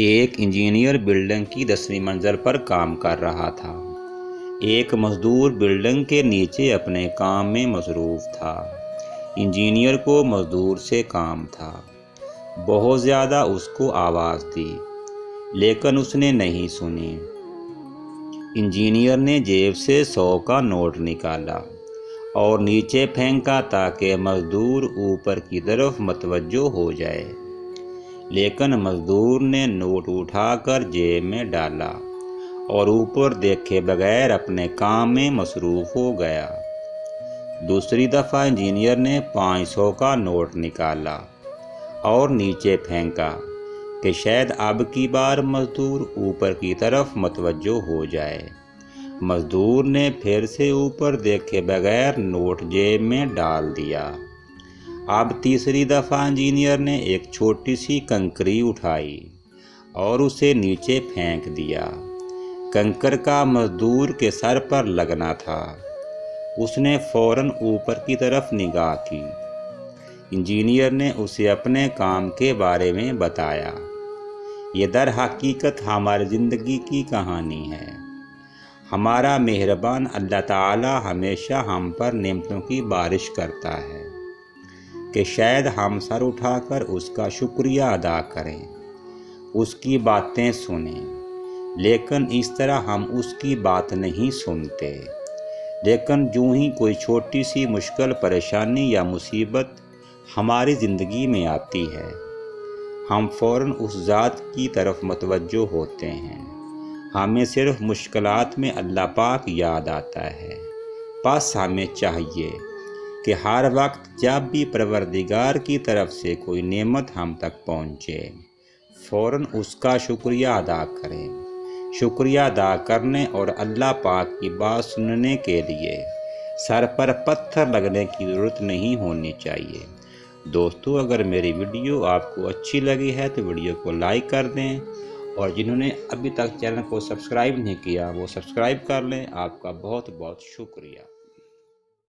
ایک engineer building کی 10ویں منزل پر کام کر رہا تھا۔ ایک مزدور بلڈنگ کے نیچے اپنے کام میں مصروف تھا۔ انجینئر کو مزدور سے کام تھا۔ بہت زیادہ اس کو آواز دی، لیکن اس نے نہیں سنی۔ انجینئر نے جیب سے 100 کا نوٹ نکالا اور نیچے پھینکا تاکہ مزدور اوپر کی طرف متوجہ ہو جائے، لیکن مزدور نے نوٹ اٹھا کر جیب میں ڈالا اور اوپر دیکھے بغیر اپنے کام میں مصروف ہو گیا۔ دوسری دفعہ انجینئر نے 500 کا نوٹ نکالا اور نیچے پھینکا کہ شاید اب کی بار مزدور اوپر کی طرف متوجہ ہو جائے۔ مزدور نے پھر سے اوپر دیکھے بغیر نوٹ جیب میں ڈال دیا۔ اب تیسری دفعہ انجینئر نے ایک چھوٹی سی کنکری اٹھائی اور اسے نیچے پھینک دیا۔ کنکر کا مزدور کے سر پر لگنا تھا۔ اس نے فوراً اوپر کی طرف نگاہ کی۔ انجینئر نے اسے اپنے کام کے بارے میں بتایا۔ یہ در حقیقت ہماری زندگی کی کہانی ہے۔ ہمارا مہربان اللہ تعالی ہمیشہ ہم پر نعمتوں کی بارش کرتا ہے کہ شاید ہم سر اٹھا کر اس کا شکریہ ادا کریں، اس کی باتیں سنیں، لیکن اس طرح ہم اس کی بات نہیں سنتے۔ لیکن جو ہی کوئی چھوٹی سی مشکل، پریشانی یا مصیبت ہماری زندگی میں آتی ہے، ہم فوراً اس ذات کی طرف متوجہ ہوتے ہیں۔ ہمیں صرف مشکلات میں اللہ پاک یاد آتا ہے۔ بس ہمیں چاہیے کہ ہر وقت جب بھی پروردگار کی طرف سے کوئی نعمت ہم تک پہنچے، فوراً اس کا شکریہ ادا کریں۔ شکریہ ادا کرنے اور اللہ پاک کی بات سننے کے لیے سر پر پتھر لگنے کی ضرورت نہیں ہونی چاہیے۔ دوستو، اگر میری ویڈیو آپ کو اچھی لگی ہے تو ویڈیو کو لائک کر دیں، اور جنہوں نے ابھی تک چینل کو سبسکرائب نہیں کیا وہ سبسکرائب کر لیں۔ آپ کا بہت بہت شکریہ۔